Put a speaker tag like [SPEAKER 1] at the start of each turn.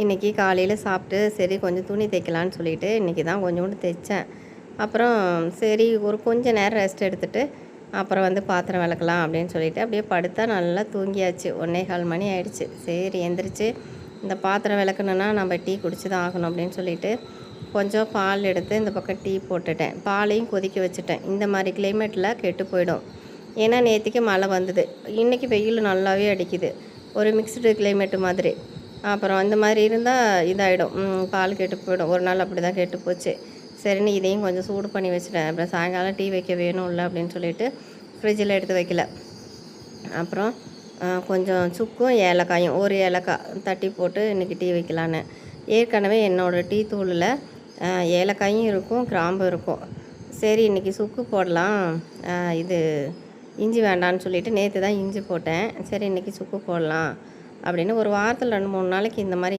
[SPEAKER 1] இன்றைக்கி காலையில் சாப்பிட்டு சரி கொஞ்சம் துணி தைக்கலான்னு சொல்லிட்டு இன்றைக்கி தான் கொஞ்சோண்டு தைச்சேன். அப்புறம் சரி ஒரு கொஞ்சம் நேரம் ரெஸ்ட் எடுத்துகிட்டு அப்புறம் வந்து பாத்திரம் விளக்கலாம் அப்படின்னு சொல்லிட்டு அப்படியே படுத்தா நல்லா தூங்கியாச்சு. 1:15 மணி ஆயிடுச்சு. சரி எந்திரிச்சு இந்த பாத்திரம் விளக்கணுன்னா நம்ம டீ குடிச்சு தான் ஆகணும் அப்படின்னு சொல்லிட்டு கொஞ்சம் பால் எடுத்து இந்த பக்கம் டீ போட்டுட்டேன். பாலையும் கொதிக்க வச்சுட்டேன். இந்த மாதிரி கிளைமேட்டில் கெட்டு போயிடும். ஏன்னா நேற்றுக்கு மழை வந்தது. இன்றைக்கி வெயில் நல்லாவே அடிக்குது. ஒரு மிக்ஸ்டு கிளைமேட்டு மாதிரி. அப்புறம் அந்த மாதிரி இருந்தால் இதாகிடும், பால் கெட்டு போயிடும். ஒரு நாள் அப்படி தான் கெட்டு போச்சு. சரின்னு இதையும் கொஞ்சம் சூடு பண்ணி வச்சுட்டேன். அப்புறம் சாயங்காலம் டீ வைக்க வேணும்ல அப்படின்னு சொல்லிட்டு ஃப்ரிட்ஜில் எடுத்து வைக்கல. அப்புறம் கொஞ்சம் சுக்கும் ஏலக்காயும் ஒரு ஏலக்காய் தட்டி போட்டு இன்றைக்கி டீ வைக்கலான்னு. ஏற்கனவே என்னோடய டீ தூளில் ஏலக்காயும் இருக்கும், கிராம்பும் இருக்கும். சரி இன்றைக்கி சுக்கு போடலாம், இது இஞ்சி வேண்டான்னு சொல்லிவிட்டு நேற்று தான் இஞ்சி போட்டேன். சரி இன்றைக்கி சுக்கு போடலாம் அப்படின்னு ஒரு வாரத்தில் 2-3 நாளைக்கு இந்த மாதிரி